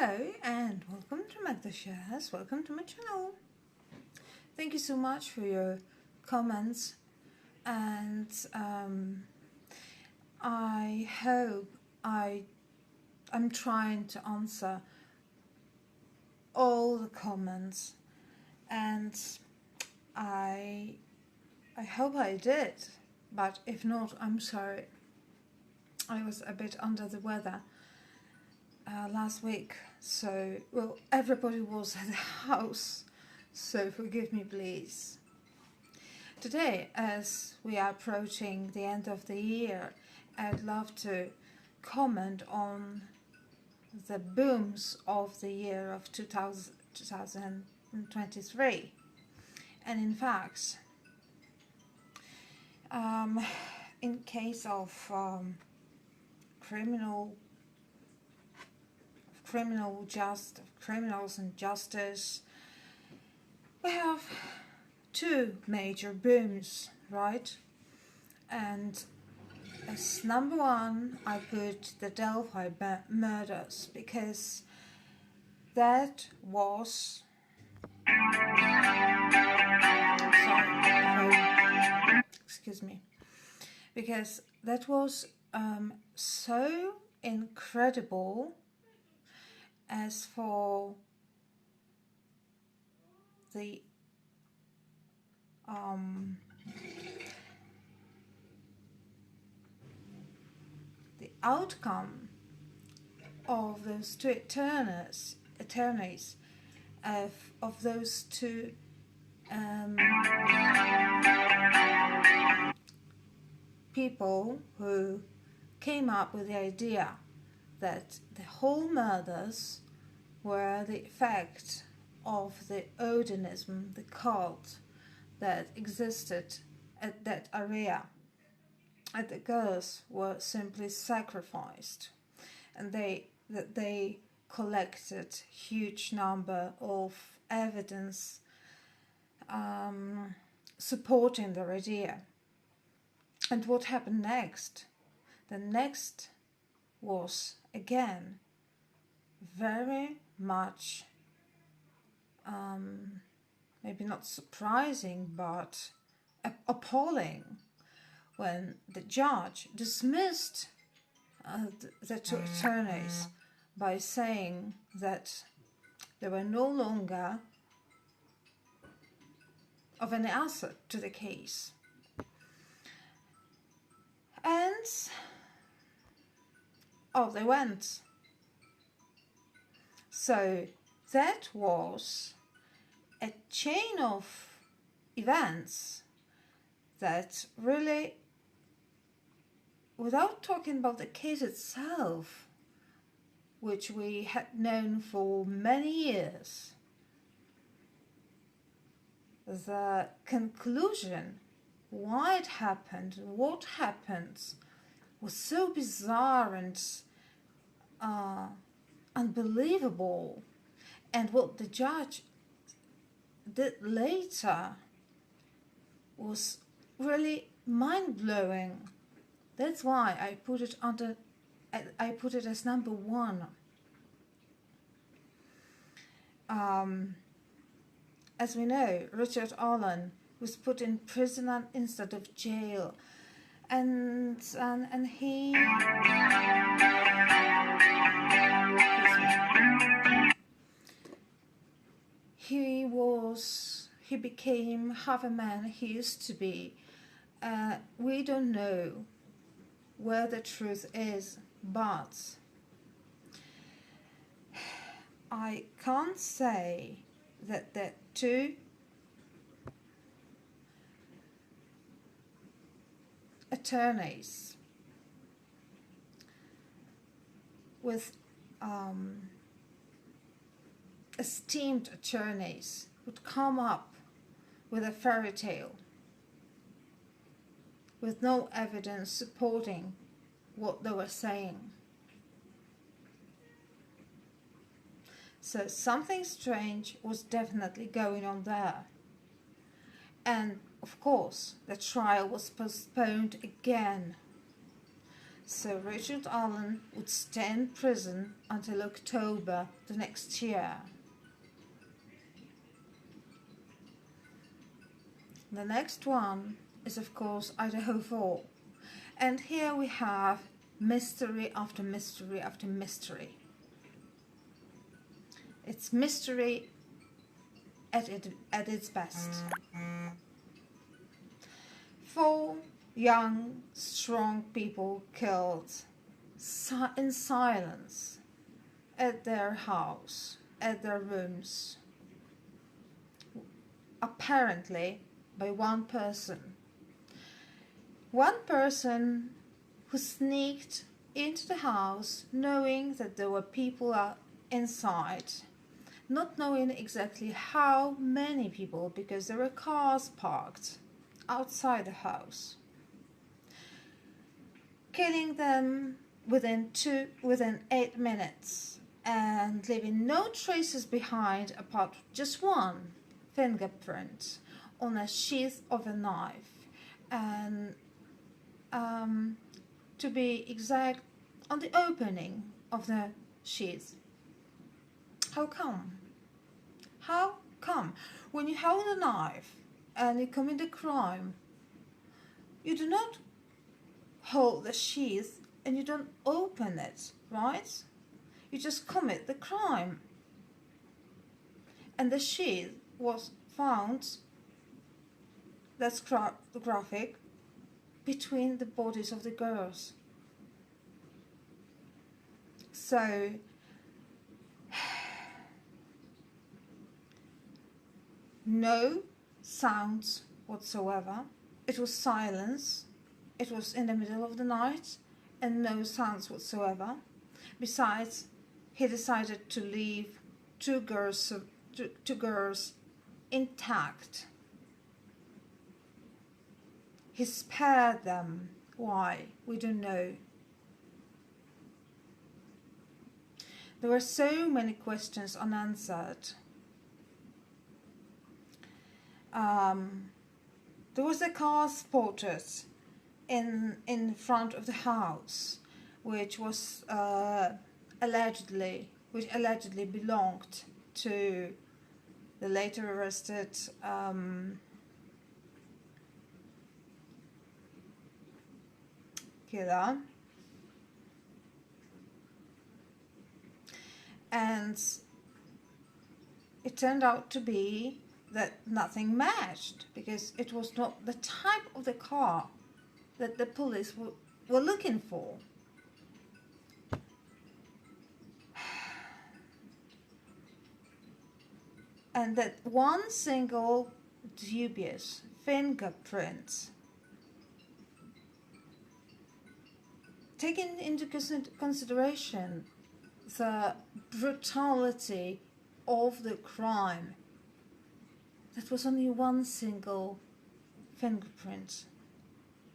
Hello and welcome to Magda Shares. Welcome to my channel. Thank you so much for your comments, and I hope I'm trying to answer all the comments, and I hope I did, but if not, I'm sorry. I was a bit under the weather last week, so everybody was at the house, so forgive me please. Today, as we are approaching the end of the year, I'd love to comment on the booms of the year of 2023. And in fact, in case of criminals and justice, we have two major booms, right? And as number one, I put the Delphi murders, because that was excuse me, because that was so incredible. As for the outcome of those two attorneys of those two people who came up with the idea that the whole murders were the effect of the Odinism, the cult that existed at that area. And the girls were simply sacrificed, and they collected huge number of evidence supporting their idea. And what happened next? The next was again very much maybe not surprising but appalling, when the judge dismissed the two attorneys by saying that they were no longer of any asset to the case. And off they went. So that was a chain of events that really, without talking about the case itself, which we had known for many years, the conclusion, why it happened, what happens, was so bizarre and unbelievable. And what the judge did later was really mind-blowing. That's why I put it as number one. As we know, Richard Allen was put in prison instead of jail, and he became half a man he used to be. We don't know where the truth is, but I can't say that the two attorneys with esteemed attorneys would come up with a fairy tale with no evidence supporting what they were saying. So something strange was definitely going on there. And of course, the trial was postponed again. So Richard Allen would stay in prison until October the next year. The next one is, of course, Idaho 4. And here we have mystery after mystery after mystery. It's mystery at its best. 4 young, strong people killed in silence at their house, at their rooms, apparently by one person. One person who sneaked into the house knowing that there were people inside, not knowing exactly how many people, because there were cars parked outside the house, killing them within 8 minutes and leaving no traces behind apart from just one fingerprint on a sheath of a knife, and to be exact, on the opening of the sheath. How come? How come? When you hold a knife and you commit a crime, you do not hold the sheath and you don't open it, right? You just commit the crime. And the sheath was found, that's graphic, between the bodies of the girls. So no sounds whatsoever. It was silence. It was in the middle of the night and no sounds whatsoever. Besides, he decided to leave two girls intact. He spared them. Why? We don't know. There were so many questions unanswered. There was a car spotted in front of the house, which was allegedly belonged to the later arrested killer. And it turned out to be that nothing matched, because it was not the type of the car that the police were looking for. And that one single dubious fingerprint, taking into consideration the brutality of the crime, that was only one single fingerprint.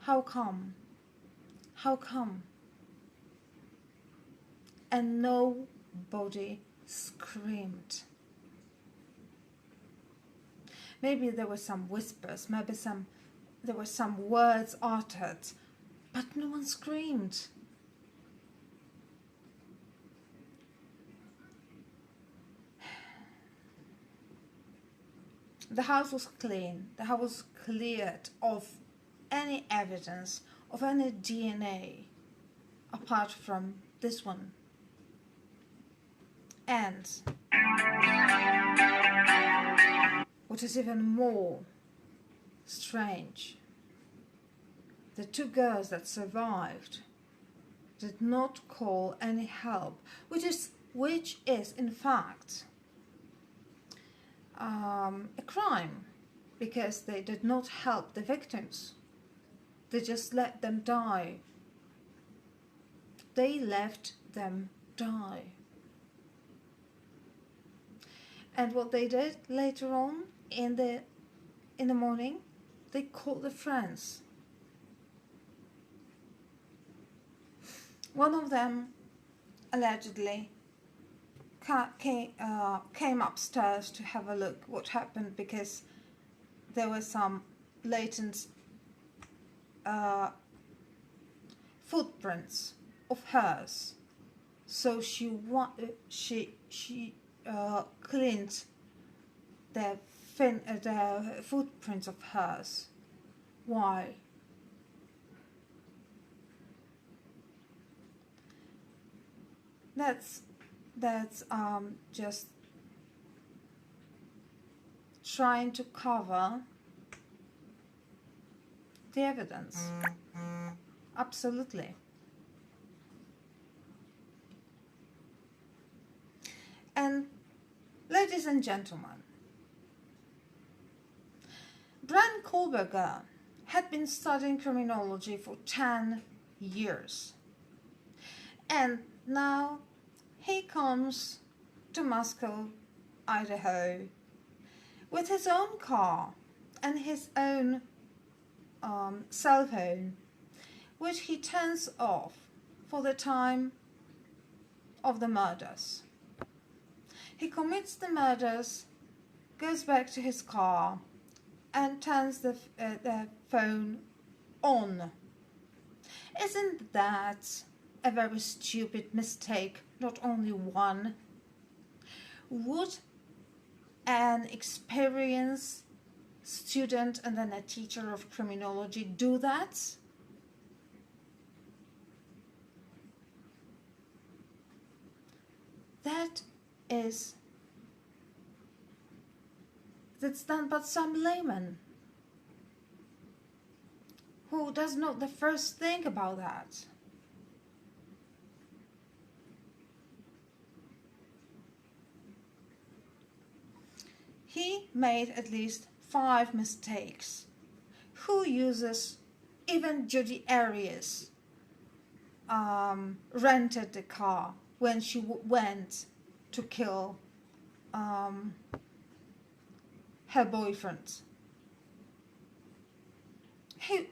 How come? How come? And nobody screamed. Maybe there were some whispers, maybe there were some words uttered, but no one screamed. The house was clean. The house was cleared of any evidence of any DNA apart from this one. And what is even more strange, the 2 girls that survived did not call any help, which is in fact a crime, because they did not help the victims. They just let them die. They left them die. And what they did later on in the morning, they called their friends. One of them allegedly came upstairs to have a look what happened, because there were some latent footprints of hers. So she cleaned the footprints of hers. Why? That's just trying to cover the evidence. Absolutely. And ladies and gentlemen, Brand Kohberger had been studying criminology for 10 years. And now he comes to Moscow, Idaho, with his own car and his own cell phone, which he turns off for the time of the murders. He commits the murders, goes back to his car, and turns the phone on. Isn't that a very stupid mistake? Not only one. Would an experienced student and then a teacher of criminology do that? That's done by some layman who does not the first think about that. He made at least 5 mistakes. Who uses, even Judy Arias rented the car when she went to kill her boyfriend. He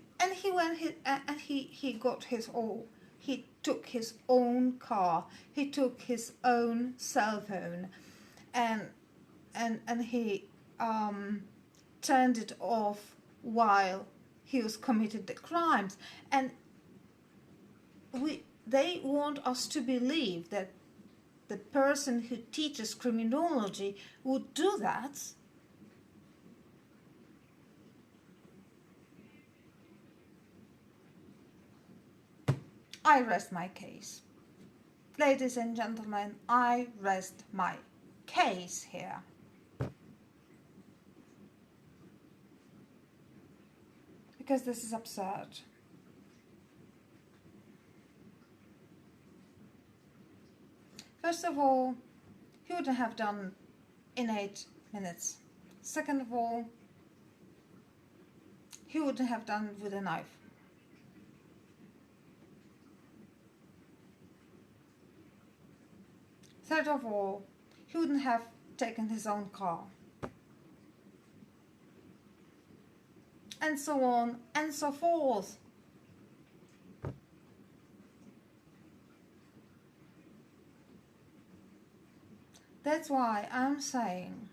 took his own car, he took his own cell phone, and he turned it off while he was committed the crimes. And they want us to believe that the person who teaches criminology would do that. I rest my case. Ladies and gentlemen, I rest my case here. Because this is absurd. First of all, he wouldn't have done in 8 minutes. Second of all, he wouldn't have done with a knife. Third of all, he wouldn't have taken his own car. And so on and so forth. That's why I'm saying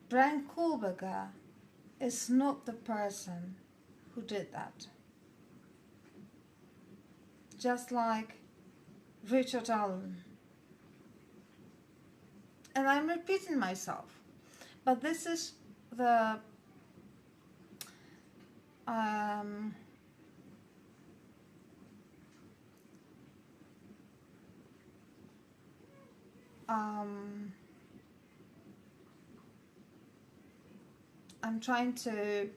Brand Kohberger is not the person who did that. Just like Richard Allen. And I'm repeating myself, but this is the I'm trying to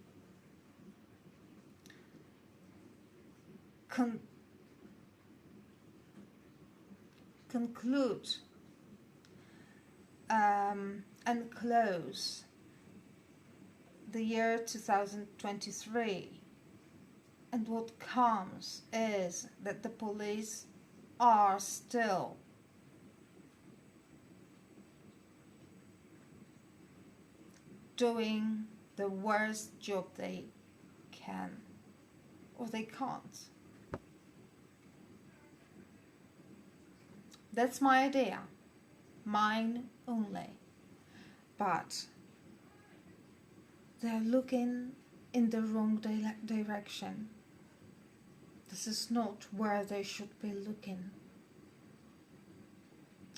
conclude and close the year 2023, and what comes is that the police are still doing the worst job they can, or they can't. That's my idea, mine only. But they're looking in the wrong direction. This is not where they should be looking.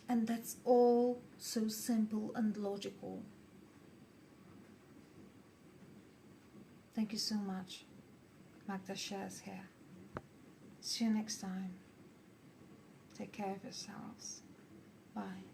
And that's all so simple and logical. Thank you so much. Magda Shares here. See you next time. Take care of yourselves. Bye.